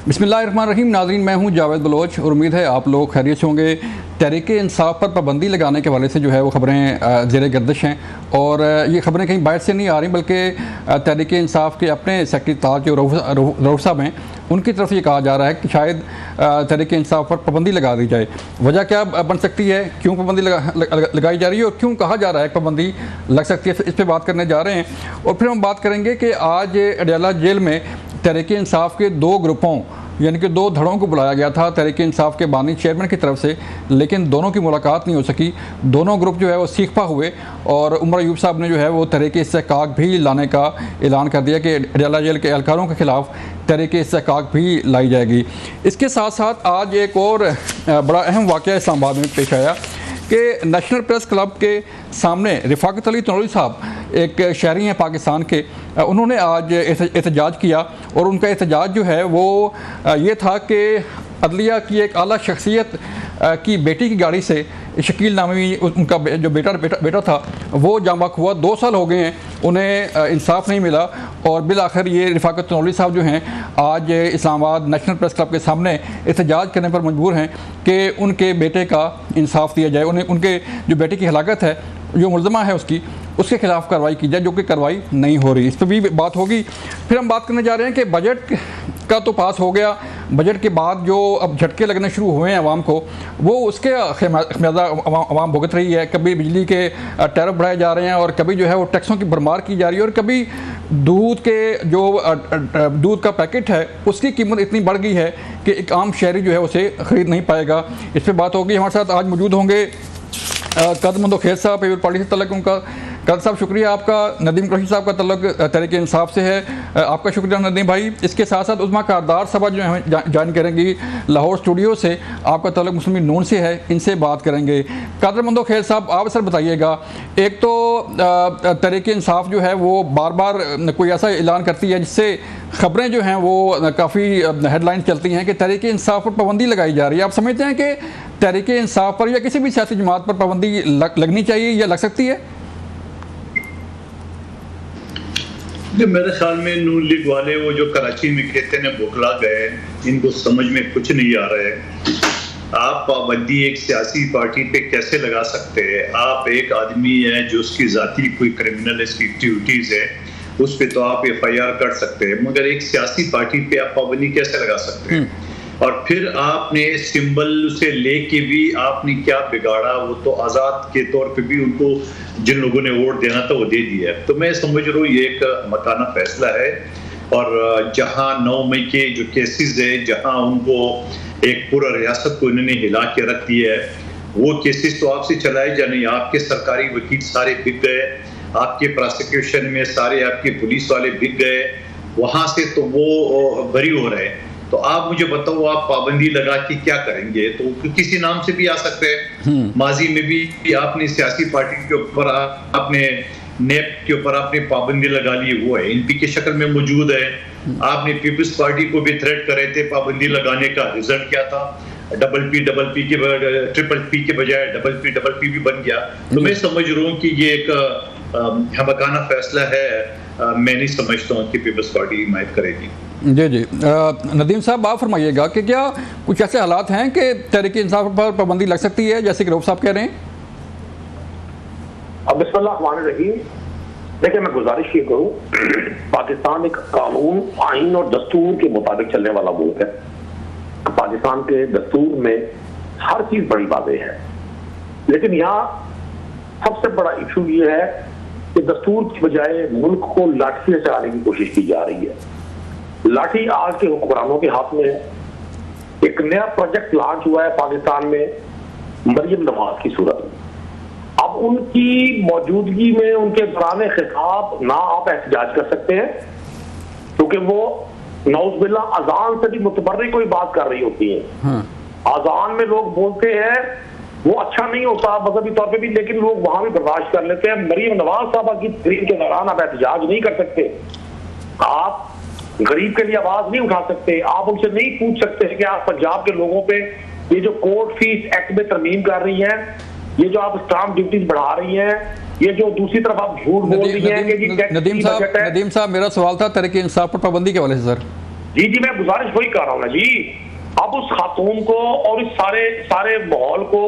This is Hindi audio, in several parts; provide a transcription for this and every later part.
बिस्मिल्लाहिर्रहमानिर्रहीम। नाज़रीन, मैं हूं जावेद बलोच और उम्मीद है आप लोग खैरियत से होंगे। तहरीक-ए-इंसाफ पर पाबंदी लगाने के हवाले से जो है वो ख़बरें ज़ेर गर्दिश हैं और ये ख़बरें कहीं बाहर से नहीं आ रही, बल्कि तहरीक-ए-इंसाफ के अपने सेक्रेटरी ताज जो रऊफ़ साहब हैं उनकी तरफ ये कहा जा रहा है कि शायद तहरीक-ए-इंसाफ पर पाबंदी लगा दी जाए। वजह क्या बन सकती है, क्यों पाबंदी लगाई जा रही है और क्यों कहा जा रहा है पाबंदी लग सकती है, इस पर बात करने जा रहे हैं। और फिर हम बात करेंगे कि आज अडयाला जेल में तहरीक-ए-इंसाफ के दो ग्रुपों यानी कि दो धड़ों को बुलाया गया था तहरीक-ए-इंसाफ के बानी चेयरमैन की तरफ से, लेकिन दोनों की मुलाकात नहीं हो सकी। दोनों ग्रुप जो है वो सीखपा हुए और उमर अयूब साहब ने जो है वो तहरीक-ए-इस्तेहकाक भी लाने का ऐलान कर दिया कि अडयाला जेल के एहलकारों के ख़िलाफ़ तहरीक-ए-इस्तेहकाक भी लाई जाएगी। इसके साथ साथ आज एक और बड़ा अहम वाक़या इस्लामाबाद में पेश आया कि नेशनल प्रेस क्लब के सामने रिफाकत अली तनोली साहब एक शहरी हैं पाकिस्तान के, उन्होंने आज एहतजाज किया और उनका एहतजाज जो है वो ये था कि अदलिया की एक आला शख्सियत की बेटी की गाड़ी से शकील नामी उनका जो बेटा था वो जामबख्श हुआ। 2 साल हो गए हैं, उन्हें इंसाफ नहीं मिला और बिल आखिर ये रिफाकत तनोली साहब जो हैं आज इस्लामाबाद नेशनल प्रेस क्लब के सामने एहतजाज करने पर मजबूर हैं कि उनके बेटे का इंसाफ दिया जाए, उन्हें उनके जो बेटे की हलाकत है, जो मुलज़मा है उसके खिलाफ कार्रवाई की जाए, जो कि कार्रवाई नहीं हो रही। इस पर भी बात होगी। फिर हम बात करने जा रहे हैं कि बजट का तो पास हो गया, बजट के बाद जो अब झटके लगने शुरू हुए हैं आवाम को, वो उसके खमियाजा आवाम भुगत रही है। कभी बिजली के टैरिफ बढ़ाए जा रहे हैं और कभी जो है वो टैक्सों की भरमार की जा रही है और कभी दूध का पैकेट है उसकी कीमत इतनी बढ़ गई है कि एक आम शहरी जो है उसे ख़रीद नहीं पाएगा। इस पर बात होगी। हमारे साथ आज मौजूद होंगे कदमंदो खेत साहब, पीपल पार्टी से तल्लुक़ उनका। कद साहब शुक्रिया आपका। नदीम कुरैशी साहब का तल्लुक़ तहरीक-ए-इंसाफ से है, आपका शुक्रिया नदीम भाई। इसके साथ साथ उस्मा कारदार सभा जो है ज्वाइन करेंगी लाहौर स्टूडियो से, आपका तल्लुक़ मुस्लिम लीग नून से है, इनसे बात करेंगे। कदमंदो खेत साहब, आप सर बताइएगा, एक तो तहरीक-ए-इंसाफ जो है वो बार बार कोई ऐसा ऐलान करती है जिससे ख़बरें जो हैं वो काफ़ी हेडलाइन चलती हैं कि तहरीक-ए-इंसाफ पर पाबंदी लगाई जा रही है। आप समझते हैं कि तहरीक-ए-इंसाफ पर या किसी भी सियासी जमात पर पाबंदी लगनी चाहिए या लग सकती है? मेरे ख्याल में नून लीग वाले वो जो कराची में कहते हैं बौखला गए, इनको समझ में कुछ नहीं आ रहा है। आप पाबंदी एक सियासी पार्टी पे कैसे लगा सकते हैं? आप एक आदमी है जो उसकी जाती कोई क्रिमिनल एक्टिविटीज है, उस पर तो आप FIR कर सकते हैं, मगर एक सियासी पार्टी पे आप पाबंदी कैसे लगा सकते हैं? और फिर आपने सिंबल से लेके भी आपने क्या बिगाड़ा? वो तो आज़ाद के तौर पे भी उनको जिन लोगों ने वोट देना था वो दे दिया। तो मैं समझ रहा हूँ ये एक मकाना फैसला है और जहाँ 9 मई के जो केसेस है, जहाँ उनको एक पूरा रियासत को इन्होंने हिला के रख दिया है, वो केसेस तो आपसे चलाए जाने, आपके सरकारी वकील सारे बिक गए, आपके प्रोसिक्यूशन में सारे आपके पुलिस वाले बिक गए, वहाँ से तो वो बरी हो रहे हैं। तो आप मुझे बताओ, आप पाबंदी लगा के क्या करेंगे? तो किसी नाम से भी आ सकते हैं। माजी में भी आपने सियासी पार्टी के ऊपर आपने नेप के ऊपर आपने पाबंदी लगा ली, वो है MP की शक्ल में मौजूद है। आपने पीपल्स पार्टी को भी थ्रेट करे थे पाबंदी लगाने का, रिजल्ट क्या था? ट्रिपल पी के बजाय डबल पी भी बन गया। तो मैं समझ रहा हूँ कि ये एक हमकाना फैसला है। मैं नहीं समझता हूँ कि पीपल्स पार्टी हिमायत करेगी। जी जी, नदीम साहब आप फरमाइएगा कि क्या कुछ ऐसे हालात हैं कि तहरीक-ए-इंसाफ पर पाबंदी लग सकती है जैसे कि रऊफ़ साहब कह रहे हैं? अब बिस्मिल्लाहिर्रहमानिर्रहीम, देखिए मैं गुजारिश ये करूँ, पाकिस्तान एक कानून, आइन और दस्तूर के मुताबिक चलने वाला मुल्क है। पाकिस्तान के दस्तूर में हर चीज बड़ी वाज़ेह है, लेकिन यहाँ सबसे बड़ा इशू ये है कि दस्तूर की बजाय मुल्क को लाठी से चलाने की कोशिश की जा रही है। लाठी आज के हुक्मरानों के हाथ में है। एक नया प्रोजेक्ट लॉन्च हुआ है पाकिस्तान में, मरियम नवाज की सूरत में। अब उनकी मौजूदगी में उनके दौरान खिताब ना आप एहतजाज कर सकते हैं, क्योंकि वो नौज़बिल्ला अजान से भी मुतबर्रिक कोई बात कर रही होती है। अजान में लोग बोलते हैं वो अच्छा नहीं होता मजहबी तौर पे भी, लेकिन लोग वहां भी बर्दाश्त कर लेते हैं। मरियम नवाज साहबा की तकरीर के दौरान आप एहतजाज नहीं कर सकते, आप गरीब के लिए आवाज नहीं उठा सकते, आप उनसे नहीं पूछ सकते कि आप पंजाब के लोगों पे ये जो कोर्ट फीस एक्ट में तरमीम कर रही हैं, ये जो आप स्टाम्प ड्यूटीज बढ़ा रही हैं, ये जो दूसरी तरफ आप झूठ बोल रही हैं कि नदीम साहब मेरा सवाल था तहरीक-ए-इंसाफ पर पाबंदी के हवाले से सर। जी जी, मैं गुजारिश वही कर रहा हूँ ना जी। अब उस खातून को और इस सारे माहौल को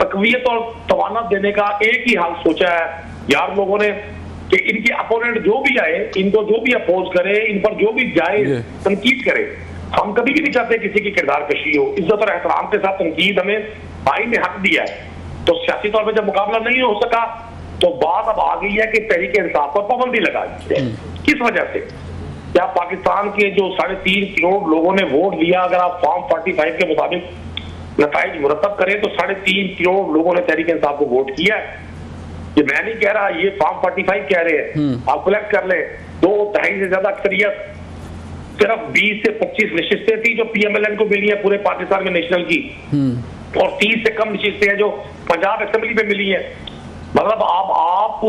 तकवीयत और तवानात देने का एक ही हाल सोचा है यार लोगों ने कि इनके अपोनेंट जो भी आए, इनको जो भी अपोज करे, इन पर जो भी जाए तनकीद करे। हम कभी भी नहीं चाहते किसी की किरदार कशी हो, इज्जत और एहतराम के साथ तनकीद हमें भाई ने हक दिया है। तो सियासी तौर पर जब मुकाबला नहीं हो सका तो बात अब आ गई है कि तहरीक इंसाफ पर पाबंदी लगा दी है। किस वजह से? क्या पाकिस्तान के जो 3.5 करोड़ लोगों ने वोट दिया, अगर आप फॉर्म 45 के मुताबिक नताइज मुरतब करें तो 3.5 करोड़ लोगों ने तहरीक इंसाफ को वोट किया है। ये मैं नहीं कह रहा, ये फॉर्म 45 कह रहे हैं। आप कलेक्ट कर ले, 2/2 से ज्यादा अक्सरियत, सिर्फ 20 से 25 नशिस्तें थी जो PMLN को मिली है पूरे पाकिस्तान में नेशनल की, और 30 से कम नशिस्तें हैं जो पंजाब असेंबली में मिली है। मतलब आप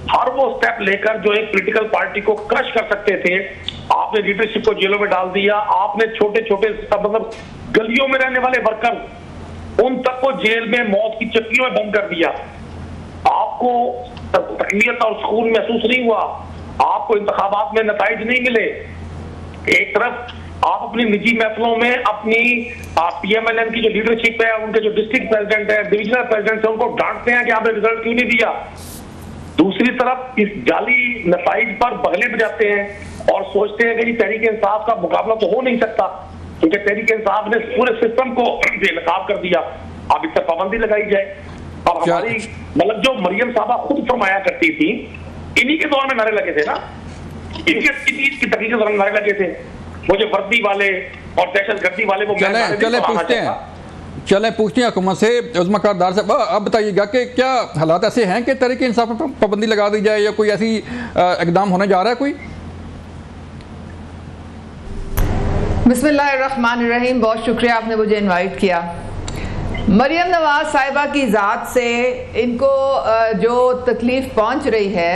हर वो स्टेप लेकर जो एक पॉलिटिकल पार्टी को क्रश कर सकते थे, आपने लीडरशिप को जेलों में डाल दिया। आपने छोटे छोटे मतलब गलियों में रहने वाले वर्कर, उन तक को जेल में मौत की चक्कियों में बंद कर दिया। आपको तकलीफ और सुकून महसूस नहीं हुआ, आपको इंतखाबात में नताइज नहीं मिले। एक तरफ आप अपनी निजी महफिलों में अपनी PMLN की जो लीडरशिप है, उनके जो डिस्ट्रिक्ट प्रेसिडेंट है, डिविजनल प्रेसिडेंट है, उनको डांटते हैं कि आपने रिजल्ट क्यों नहीं दिया। दूसरी तरफ इस जाली नताइज पर बगले बजाते हैं और सोचते हैं कि तहरीक इंसाफ का मुकाबला तो हो नहीं सकता, क्योंकि तहरीक इंसाफ ने पूरे सिस्टम को बेनकाब कर दिया। अब इस पर पाबंदी लगाई जाए। और हमारी मतलब जो मरियम साहबा खुद फरमाया करती थी, इन्हीं के दौर में नारे लगे थे ना, इनकी तकलीफ के दौरान नारे लगे थे, मुझे वर्दी वाले और दहशतगर्दी वाले वो चले पूछते हैं हुकूमत से। उस्मा कारदार साहब, अब बताइएगा कि क्या हालात ऐसे हैं कि तहरीक इंसाफ पर पाबंदी लगा दी जाए या कोई ऐसी इकदाम होने जा रहा है कोई? बिस्मिल्लाहिर्रहमानिर्रहीम, बहुत शुक्रिया आपने मुझे इनवाइट किया। मरियम नवाज साहिबा की ज़ात से इनको जो तकलीफ़ पहुंच रही है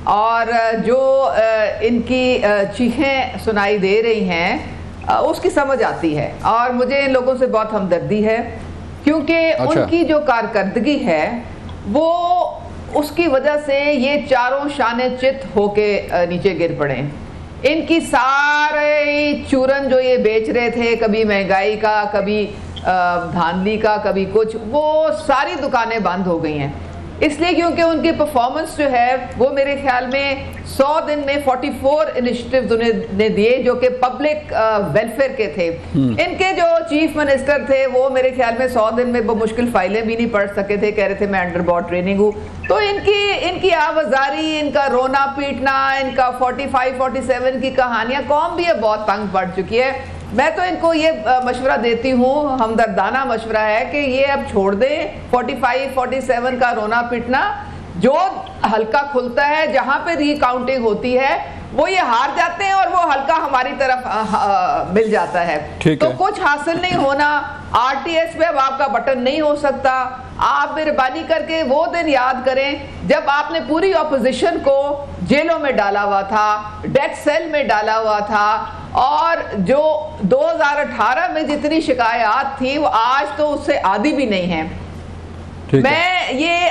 और जो इनकी चीखें सुनाई दे रही हैं, उसकी समझ आती है और मुझे इन लोगों से बहुत हमदर्दी है, क्योंकि उनकी जो कारकर्दगी है वो उसकी वजह से ये चारों शाने चित होके नीचे गिर पड़े। इनकी सारे चूरन जो ये बेच रहे थे, कभी महंगाई का, कभी धांधली का, कभी कुछ, वो सारी दुकानें बंद हो गई हैं। इसलिए क्योंकि उनकी परफॉर्मेंस जो है वो मेरे ख्याल में 100 दिन में 44 इनिशिएटिव्स उन्हें दिए जो कि पब्लिक वेलफेयर के थे। इनके जो चीफ मिनिस्टर थे वो मेरे ख्याल में 100 दिन में वो मुश्किल फाइलें भी नहीं पढ़ सके थे, कह रहे थे मैं अंडर बोर्ड ट्रेनिंग हूँ। तो इनकी आवाजारी, इनका रोना पीटना, इनका 45-47 की कहानियां कौम भी अब बहुत तंग पड़ चुकी है। मैं तो इनको ये मशवरा देती हूँ, हमदर्दाना मशवरा है कि ये अब छोड़ दें 45-47 का रोना पिटना। जो हल्का खुलता है, जहाँ पे रीकाउंटिंग होती है, वो ये हार जाते हैं और वो हल्का हमारी तरफ मिल जाता है। तो कुछ हासिल नहीं होना, RTS पे अब आपका बटन नहीं हो सकता। आप मेहरबानी करके वो दिन याद करें जब आपने पूरी ऑपोजिशन को जेलों में डाला हुआ था, डेथ सेल में डाला हुआ था, और जो 2018 में जितनी शिकायत थी वो आज तो उससे आधी भी नहीं है। मैं ये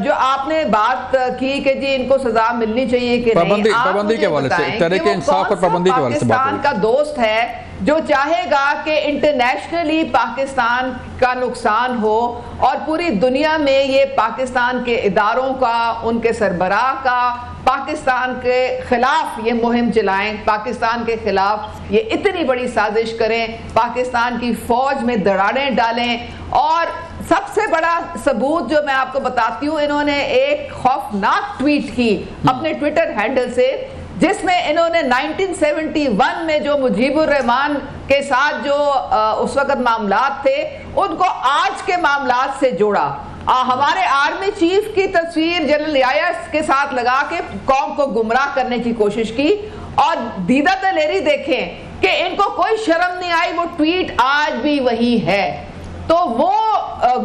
जो आपने बात की कि जी इनको सजा मिलनी चाहिए कि नहीं, पाबंदी के हवाले से, तहरीक इंसाफ पर पाबंदी के हवाले से पाकिस्तान का दोस्त है जो चाहेगा कि इंटरनेशनली पाकिस्तान का नुकसान हो और पूरी दुनिया में ये पाकिस्तान के इदारों का, उनके सरबराह का पाकिस्तान के खिलाफ ये मुहिम चलाएं, पाकिस्तान के खिलाफ ये इतनी बड़ी साजिश करें, पाकिस्तान की फौज में दरारें डालें। और सबसे बड़ा सबूत जो मैं आपको बताती हूँ, इन्होंने एक खौफनाक ट्वीट की अपने ट्विटर हैंडल से, जिसमें इन्होंने 1971 में जो मुजीबुर रहमान के साथ जो उस वक्त मामलात थे उनको आज के मामलात से जोड़ा। हमारे आर्मी चीफ की तस्वीर जनरल याया के साथ लगा के कौम को गुमराह करने की कोशिश की। और दीदा दलेरी देखें कि इनको कोई शर्म नहीं आई, वो ट्वीट आज भी वही है। तो वो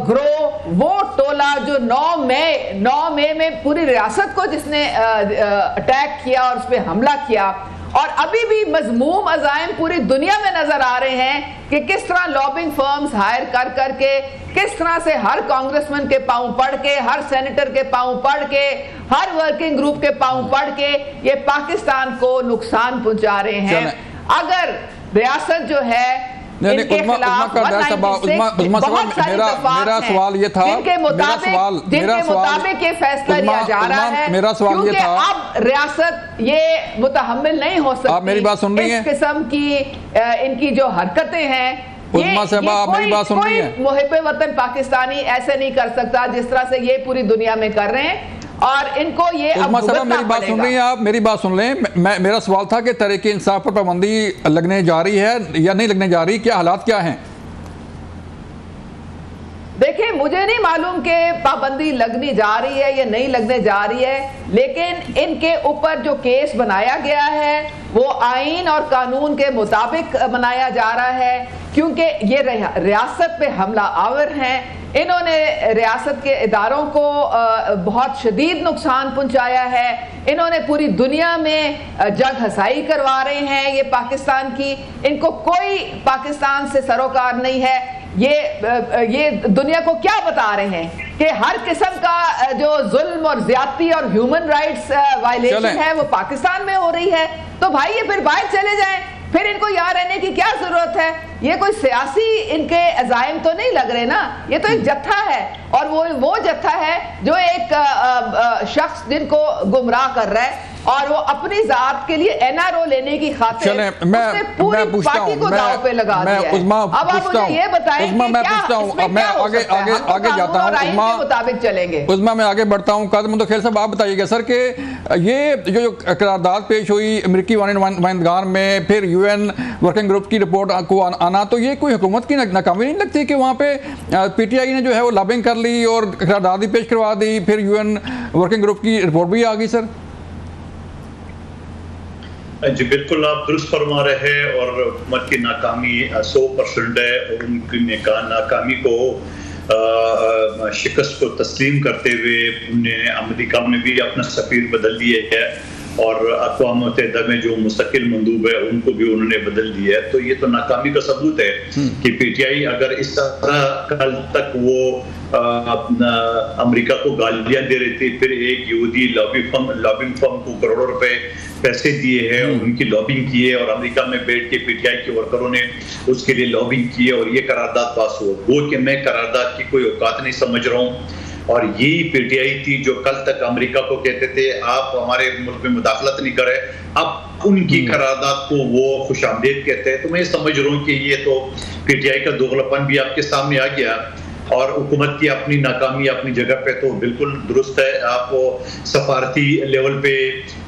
ग्रोह, वो टोला जो 9 मई में पूरी रियासत को जिसने अटैक किया और उस पर हमला किया, और अभी भी मजमूम अज़ाइम पूरी दुनिया में नजर आ रहे हैं कि किस तरह लॉबिंग फर्म्स हायर कर करके, किस तरह से हर कांग्रेसमैन के पांव पड़ के, हर सेनेटर के पांव पड़ के, हर वर्किंग ग्रुप के पांव पड़ के ये पाकिस्तान को नुकसान पहुंचा रहे हैं। अगर रियासत जो है मेरा सवाल ये था, जिनके मुताबिक ये फैसला लिया जा रहा है, मेरा सवाल ये था, अब रियासत ये मुतहम्मिल नहीं हो सकती। आप मेरी बात सुन रही हैं? इस किस्म की इनकी जो हरकतें हैं, मेरी बात सुन रही हैं? मुहिब्बे वतन पाकिस्तानी ऐसे नहीं कर सकता जिस तरह से ये पूरी दुनिया में कर रहे हैं, और इनको ये अब मेरी बात सुन रही हैं आप? मेरी बात सुन लें। मेरा सवाल था कि तहरीक इंसाफ पर पाबंदी लगने जा रही है या नहीं लगने जा रही, क्या हालात क्या हैं? देखिए, मुझे नहीं मालूम कि पाबंदी लगनी जा रही है या नहीं लगने जा रही है, लेकिन इनके ऊपर जो केस बनाया गया है वो आईन और कानून के मुताबिक बनाया जा रहा है, क्योंकि ये रियासत पे हमला आवर हैं। इन्होंने रियासत के इदारों को बहुत शदीद नुकसान पहुंचाया है। इन्होंने पूरी दुनिया में जग हसाई करवा रहे हैं ये पाकिस्तान की। इनको कोई पाकिस्तान से सरोकार नहीं है। ये दुनिया को क्या बता रहे हैं कि हर किस्म का जो जुल्म और ज्यादती और ह्यूमन राइट्स वायलेशन है वो पाकिस्तान में हो रही है। तो भाई ये फिर बाहर चले जाएं, फिर इनको यहाँ रहने की क्या जरूरत है? ये कोई सियासी इनके अज़ाइम तो नहीं लग रहे ना, ये तो एक जत्था है, और वो जत्था है जो एक शख्स जिनको गुमराह कर रहा है और वो अपनी जात के लिए एनआरओ लेने की खातिर उसने पूरी पार्टी को दांव पे लगा दिया है। अब आप मुझे ये बताएं कि मैं आगे जाता हूं, मुताबिक चलेंगे। उस्मा मैं आगे बढ़ता हूं। कादिर मुंतखिल साहब, आप बताइएगा सर कि ये जो करारदाद पेश हुई अमेरिकी नुमाइंदगार में, फिर यूएन वर्किंग ग्रुप की रिपोर्ट को आना, तो ये कोई हुकूमत की नाकामी नहीं लगती कि वहाँ पे पीटीआई ने जो है वो लॉबिंग कर ली और करारदाद भी पेश करवा दी, फिर यूएन वर्किंग ग्रुप की रिपोर्ट भी आ गई? सर जी बिल्कुल, आप दुरुस्त फरमा रहे हैं, और हुकूमत की नाकामी 100% है, और उनकी नाकामी को शिकस्त को तस्लीम करते हुए उन्हें अमेरिका में भी अपना सफीर बदल दिया है, और अक़वाम मुत्तहिदा में जो मुस्तकिल मंदूब है उनको भी उन्होंने बदल दिया है। तो ये तो नाकामी का सबूत है कि पीटीआई अगर इस तरह कल तक वो अमेरिका को गालियां दे रही थी, फिर एक यहूदी लॉबिंग फर्म को करोड़ों रुपए पैसे दिए हैं, उनकी लॉबिंग की है, और अमेरिका में बैठ के पीटीआई के वर्करों ने उसके लिए लॉबिंग की है, और ये करारदाद पास हुआ। वो कि मैं करारदाद की कोई औकात नहीं समझ रहा हूँ, और यही पीटीआई थी जो कल तक अमेरिका को कहते थे आप हमारे मुल्क में मुदाखलत नहीं करें, अब उनकी करारदाद को वो खुशामदीद कहते हैं। तो मैं समझ रहा हूँ कि ये तो पीटीआई का दोगलापन भी आपके सामने आ गया, और हुकूमत की अपनी नाकामी अपनी जगह पे तो बिल्कुल दुरुस्त है। आपको सफारती लेवल पे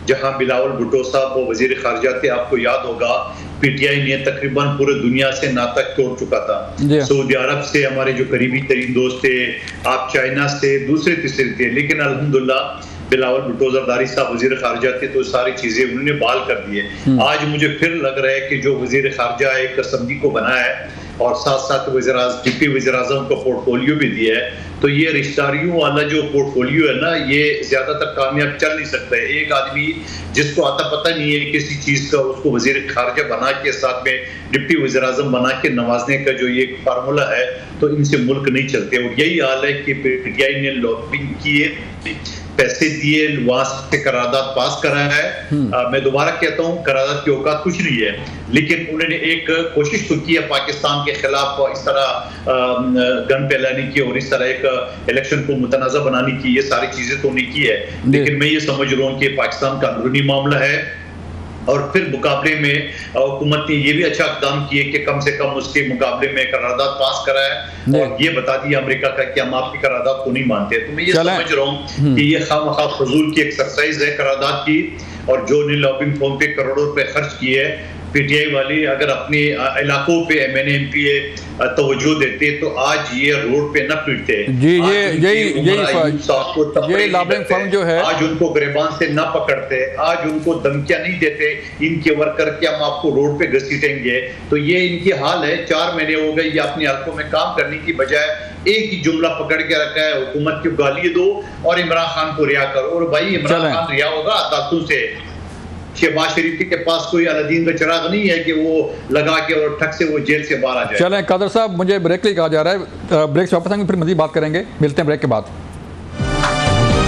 जहां बिलावल भुट्टो साहब वो वजीर खारजा थे, आपको याद होगा पीटीआई ने तकरीबन पूरे दुनिया से नातक तोड़ चुका था। सऊदी अरब से हमारे जो करीबी तरीन दोस्त थे, आप चाइना से दूसरे तीसरे थे, लेकिन अल्हम्दुलिल्लाह बिलावल भुट्टो जरदारी साहब वजीर खारजा थे, तो सारी चीजें उन्होंने बहाल कर दिए। आज मुझे फिर लग रहा है कि जो वजीर खारजा एक समझी को बना है और साथ साथ डिप्टी वज़ीर आज़म को पोर्टफोलियो भी दिया है, तो ये रिश्तेदारियों वाला जो पोर्टफोलियो है ना, ये ज्यादातर कामयाब चल नहीं सकता है। एक आदमी जिसको आता पता नहीं है किसी चीज का, उसको वजीर खारजा बना के साथ में डिप्टी वज़ीर आज़म बना के नवाजने का जो ये फार्मूला है, तो इनसे मुल्क नहीं चलते। और यही हाल है कि पीटीआई ने लॉबिंग किए, पैसे दिए, वहां से करारदाद पास कराया है। मैं दोबारा कहता हूं, करारदाद की औकात कुछ नहीं है, लेकिन उन्होंने एक कोशिश तो की है पाकिस्तान के खिलाफ इस तरह गन फैलाने की और इस तरह एक इलेक्शन को मुतनाज़ा बनाने की, ये सारी चीजें तो नहीं की है। लेकिन मैं ये समझ रहा हूँ कि पाकिस्तान का अंदरूनी मामला है, और फिर मुकाबले में हुकूमत ने ये भी अच्छा इक़दाम किए कि कम से कम उसके मुकाबले में करारदाद पास कराया, और ये बता दिया अमेरिका का कि हम आपकी करारदाद को नहीं मानते। तो मैं ये समझ रहा हूँ कि ये खामखा फजूल की एक्सरसाइज है करारदाद की, और जो ने लॉबिंग फर्म पे करोड़ों रुपए खर्च किए पीटीआई वाली, अगर अपने इलाकों पे एमएनए एमपीए तवज्जो देते तो आज ये रोड पे न पीटते। ये लॉबिंग फर्म जो है, आज उनको गिरबान से न पकड़ते, आज उनको धमकियां नहीं देते इनके वर्कर के हम आपको रोड पे घसीटेंगे। तो ये इनकी हाल है। 4 महीने हो गए ये अपने हल्कों में काम करने की बजाय एक ही जुमला पकड़ के रखा है, हुकूमत को गाली दो और इमरान खान को रिहा करो। और भाई इमरान खान रिहा होगा अदालतों से, शहबाज शरीफ के पास कोई अलादीन का चिराग नहीं है कि वो लगा के और ठक से वो जेल से बाहर आ जाए। चलें कादर साहब, मुझे ब्रेक लिए कहा जा रहा है, ब्रेक से वापस आएंगे, फिर मज़ीद बात करेंगे, मिलते हैं ब्रेक के बाद।